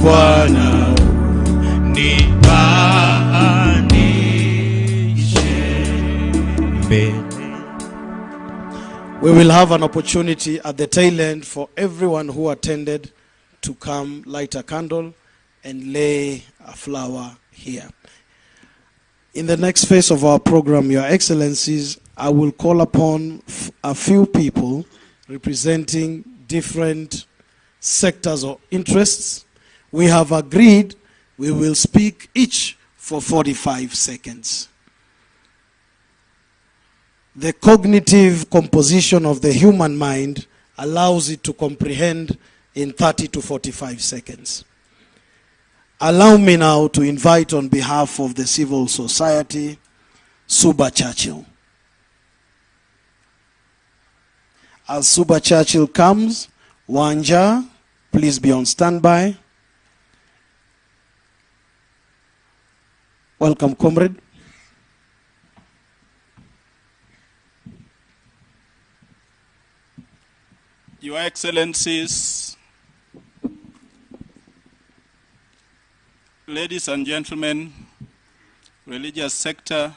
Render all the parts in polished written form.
Bwana we will have an opportunity at the tail end for everyone who attended to come light a candle and lay a flower here. In the next phase of our program, Your Excellencies, I will call upon a few people representing different sectors or interests. We have agreed we will speak each for 45 seconds. The cognitive composition of the human mind allows it to comprehend in 30 to 45 seconds. Allow me now to invite on behalf of the civil society, Suba Churchill. As Suba Churchill comes, Wanja, please be on standby. Welcome, comrade. Your Excellencies, ladies and gentlemen, religious sector,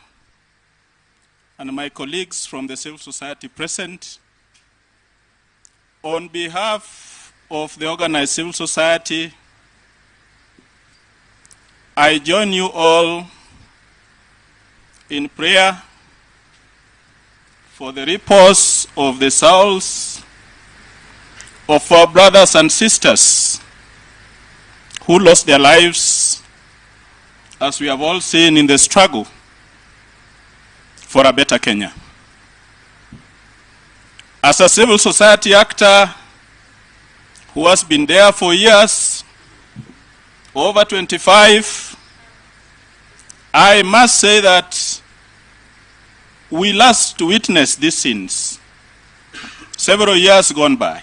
and my colleagues from the civil society present, on behalf of the organized civil society, I join you all in prayer for the repose of the souls of our brothers and sisters who lost their lives, as we have all seen, in the struggle for a better Kenya. As a civil society actor who has been there for years, over 25, I must say that we last witnessed these scenes several years gone by.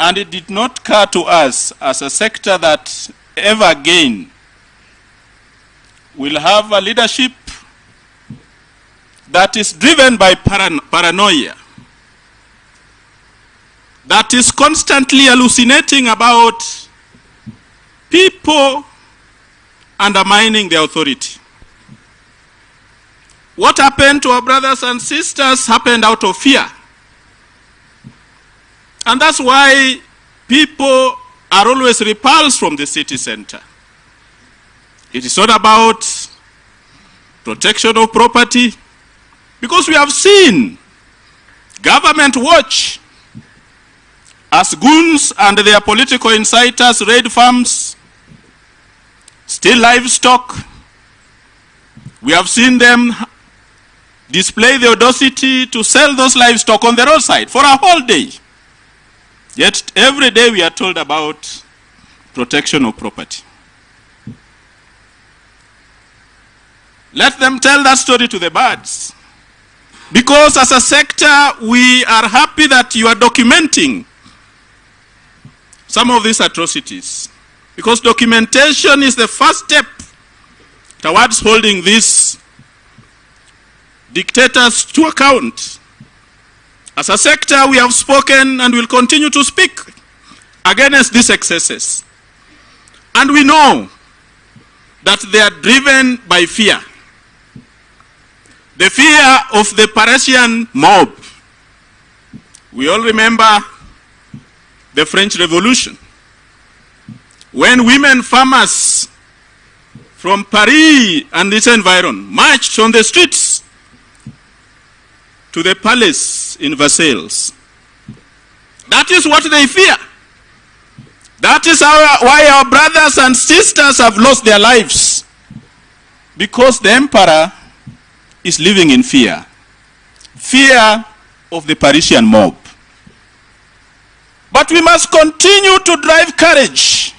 And it did not occur to us as a sector that ever again will have a leadership that is driven by paranoia, that is constantly hallucinating about people undermining the authority. What happened to our brothers and sisters happened out of fear. And that's why people are always repulsed from the city center. It is not about protection of property, because we have seen government watch as goons and their political inciters raid farms, steal livestock. We have seen them display the audacity to sell those livestock on the roadside for a whole day. Yet every day we are told about protection of property. Let them tell that story to the birds. Because as a sector, we are happy that you are documenting some of these atrocities. Because documentation is the first step towards holding these dictators to account. As a sector, we have spoken and will continue to speak against these excesses. And we know that they are driven by fear. The fear of the Parisian mob. We all remember the French Revolution, when women farmers from Paris and its environ marched on the streets to the palace in Versailles. That is what they fear. That is why our brothers and sisters have lost their lives. Because the emperor is living in fear. Fear of the Parisian mob. But we must continue to drive courage,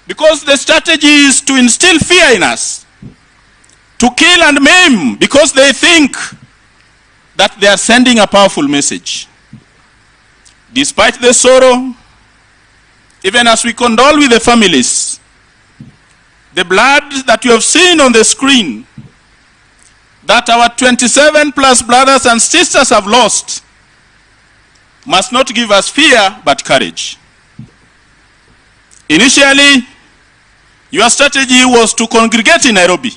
because the strategy is to instill fear in us. to kill and maim because they think that they are sending a powerful message. Despite the sorrow, even as we condole with the families, the blood that you have seen on the screen, that our 27 plus brothers and sisters have lost, must not give us fear, but courage. Initially, your strategy was to congregate in Nairobi.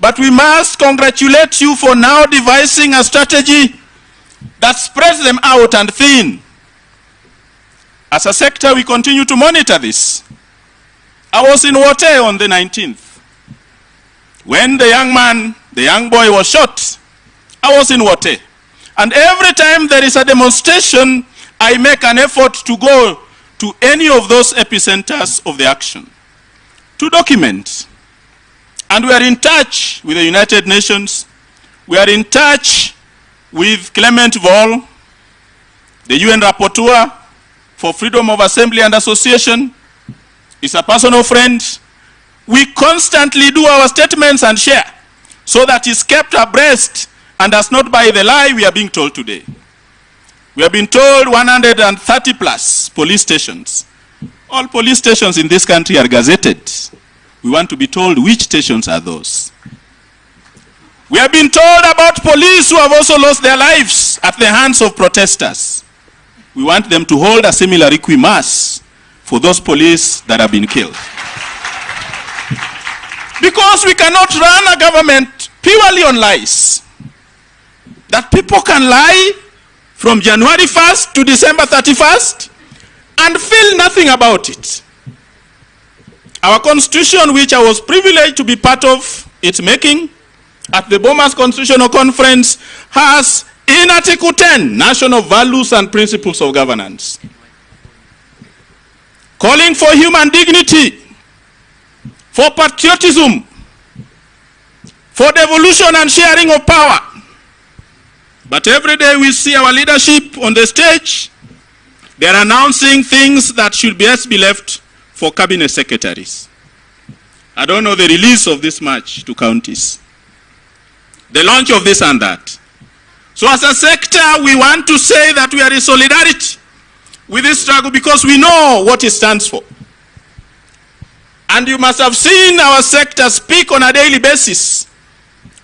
But we must congratulate you for now devising a strategy that spreads them out and thin. As a sector, we continue to monitor this. I was in Wote on the 19th. When the young boy was shot, I was in Wote. And every time there is a demonstration, I make an effort to go to any of those epicenters of the action to document. And we are in touch with the United Nations. We are in touch with Clement Vol, the UN Rapporteur for Freedom of Assembly and Association. He's a personal friend. We constantly do our statements and share so that he's kept abreast and does not buy the lie we are being told today. We have been told 130 plus police stations. All police stations in this country are gazetted. We want to be told which stations are those. We have been told about police who have also lost their lives at the hands of protesters. We want them to hold a similar requiem mass for those police that have been killed. Because we cannot run a government purely on lies. That people can lie from January 1st to December 31st and feel nothing about it. Our constitution, which I was privileged to be part of its making at the Bomas Constitutional Conference, has in Article 10, national values and principles of governance, calling for human dignity, for patriotism, for devolution and sharing of power. But every day we see our leadership on the stage, they are announcing things that should best be left for cabinet secretaries. I don't know the release of this match to counties, the launch of this and that. So as a sector, we want to say that we are in solidarity with this struggle because we know what it stands for. And you must have seen our sector speak on a daily basis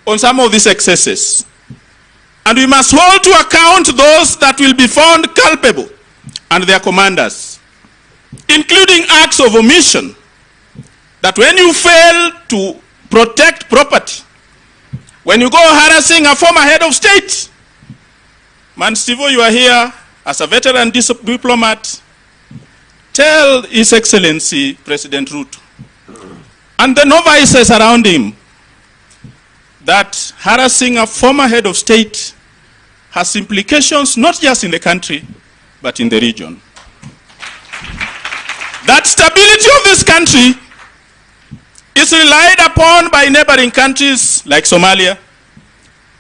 on some of these excesses. And we must hold to account those that will be found culpable and their commanders, including acts of omission, that when you fail to protect property, when you go harassing a former head of state, Man Stivo, you are here as a veteran diplomat, tell His Excellency President Ruto and the novices around him that harassing a former head of state has implications not just in the country, but in the region. That stability of this country is relied upon by neighboring countries like Somalia,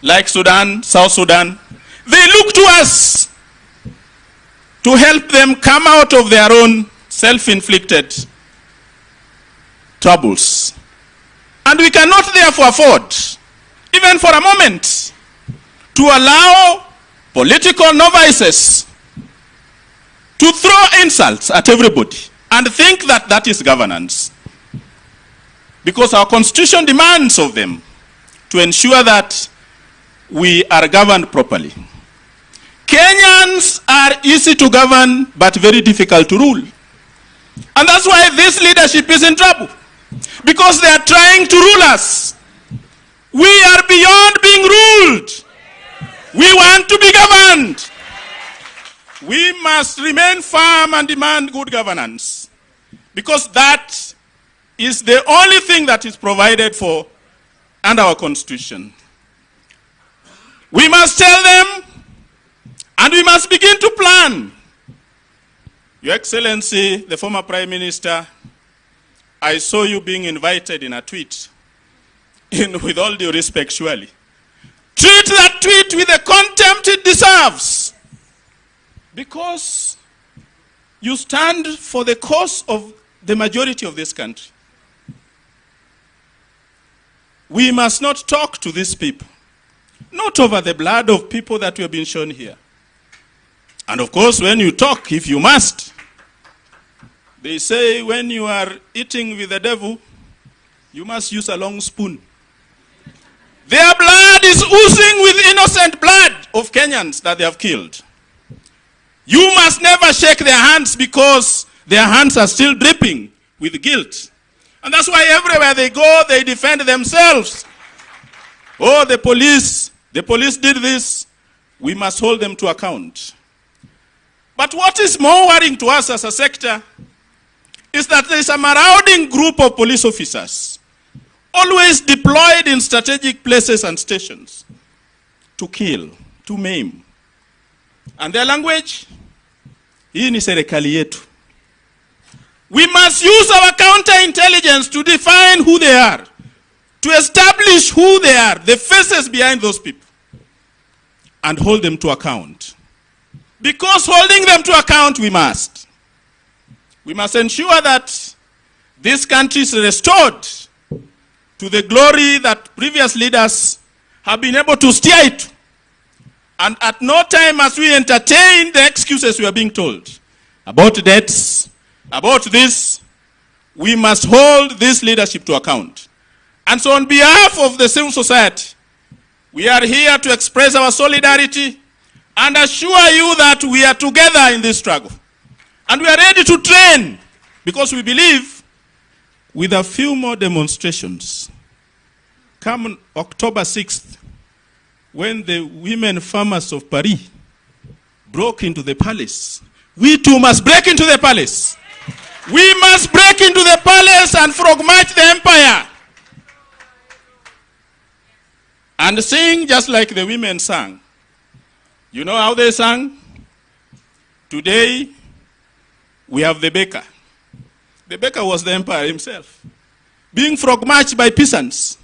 like Sudan, South Sudan. They look to us to help them come out of their own self-inflicted troubles. And we cannot therefore afford, even for a moment, to allow political novices to throw insults at everybody and think that that is governance. Because our constitution demands of them to ensure that we are governed properly. Kenyans are easy to govern but very difficult to rule. And that's why this leadership is in trouble. Because they are trying to rule us. We are beyond being ruled. We want to be governed. We must remain firm and demand good governance. Because that is the only thing that is provided for under our constitution. We must tell them, and we must begin to plan. Your Excellency, the former Prime Minister, I saw you being invited in a tweet, with all due respect, surely. Treat that tweet with the contempt it deserves. Because you stand for the cause of the majority of this country. we must not talk to these people, not over the blood of people that we have been shown here. And of course, when you talk, if you must, they say when you are eating with the devil, you must use a long spoon. Their blood is oozing with innocent blood of Kenyans that they have killed. You must never shake their hands because their hands are still dripping with guilt. And that's why everywhere they go, they defend themselves. Oh, the police did this. We must hold them to account. But what is more worrying to us as a sector is that there is a marauding group of police officers always deployed in strategic places and stations to kill, to maim. And their language, hii ni serikali yetu. We must use our counterintelligence to define who they are, to establish who they are, the faces behind those people, and hold them to account. Because holding them to account, we must. We must ensure that this country is restored to the glory that previous leaders have been able to steer it. And at no time must we entertain the excuses we are being told about debts, about this. We must hold this leadership to account. And so on behalf of the civil society, we are here to express our solidarity and assure you that we are together in this struggle. And we are ready to train because we believe with a few more demonstrations, come October 6th, when the women farmers of Paris broke into the palace, we too must break into the palace. We must break into the palace and frog march the empire. And sing just like the women sang. You know how they sang? Today, we have the baker. The baker was the emperor himself, being frog marched by peasants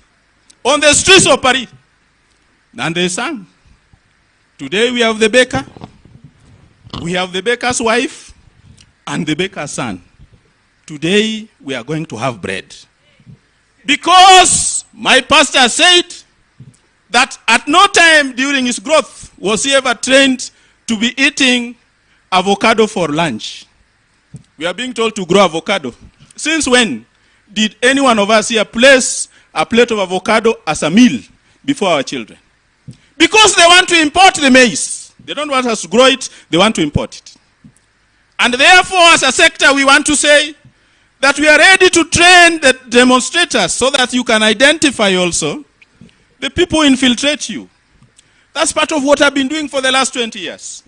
on the streets of Paris. And they sang. Today we have the baker, we have the baker's wife, and the baker's son. Today we are going to have bread. Because my pastor said that at no time during his growth was he ever trained to be eating avocado for lunch. We are being told to grow avocado. Since when did any one of us here place a plate of avocado as a meal before our children? Because they want to import the maize. They don't want us to grow it, they want to import it. And therefore, as a sector, we want to say that we are ready to train the demonstrators so that you can identify also the people who infiltrate you. That's part of what I've been doing for the last 20 years.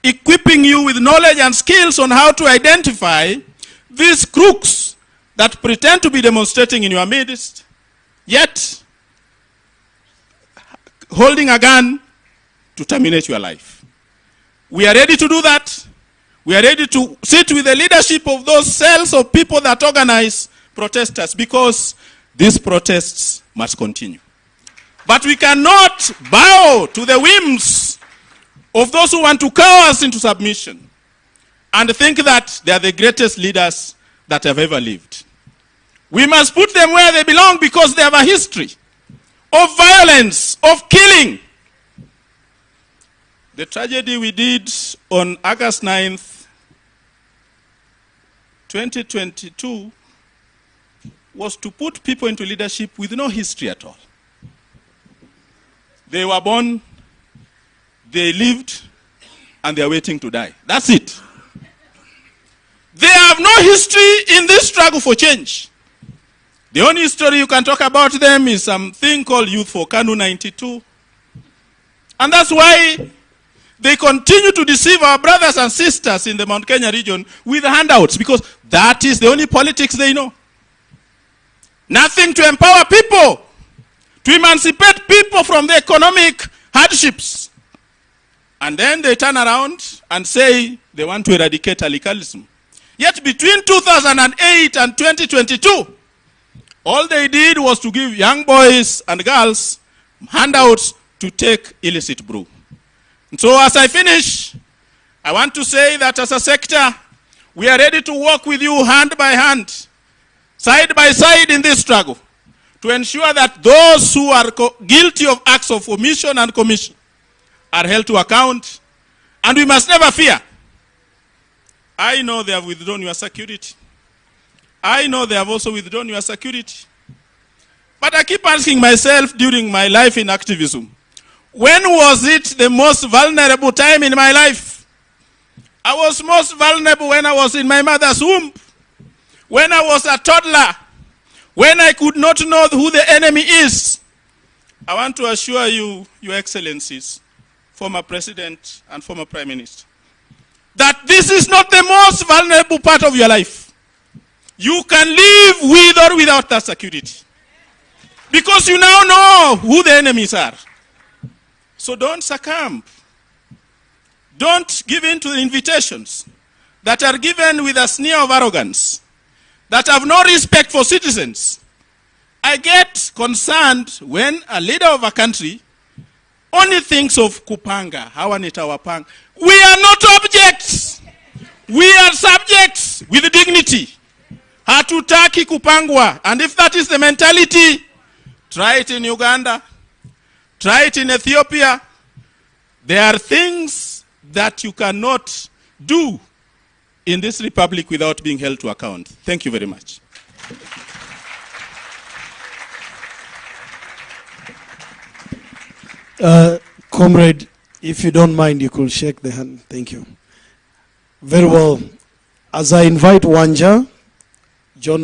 Equipping you with knowledge and skills on how to identify these crooks that pretend to be demonstrating in your midst, yet holding a gun to terminate your life. We are ready to do that. We are ready to sit with the leadership of those cells of people that organize protesters because these protests must continue. But we cannot bow to the whims of those who want to cower us into submission and think that they are the greatest leaders that have ever lived. We must put them where they belong because they have a history of violence, of killing. The tragedy we did on August 9th, 2022 was to put people into leadership with no history at all. They were born, they lived, and they are waiting to die. That's it. They have no history in this struggle for change. The only story you can talk about them is something called Youth for KANU 92. And that's why they continue to deceive our brothers and sisters in the Mount Kenya region with handouts, because that is the only politics they know. Nothing to empower people, to emancipate people from the economic hardships. And then they turn around and say they want to eradicate radicalism. Yet between 2008 and 2022, all they did was to give young boys and girls handouts to take illicit brew. And so as I finish, I want to say that as a sector, we are ready to work with you hand by hand, side by side in this struggle, to ensure that those who are guilty of acts of omission and commission are held to account, and we must never fear. I know they have withdrawn your security. I know they have also withdrawn your security. But I keep asking myself during my life in activism, when was it the most vulnerable time in my life? I was most vulnerable when I was in my mother's womb, when I was a toddler, when I could not know who the enemy is. I want to assure you, Your Excellencies, former President and former Prime Minister, that this is not the most vulnerable part of your life. You can live with or without that security, because you now know who the enemies are. So don't succumb. Don't give in to the invitations that are given with a sneer of arrogance, that have no respect for citizens. I get concerned when a leader of a country only thinks of kupanga, hawa nitawapanga. We are not objects. We are subjects with dignity. Hatutaki kupangwa. And if that is the mentality, try it in Uganda. Try it in Ethiopia. There are things that you cannot do in this republic without being held to account. Thank you very much. Comrade, if you don't mind, you could shake the hand. Thank you. Very well. As I invite Wanja, John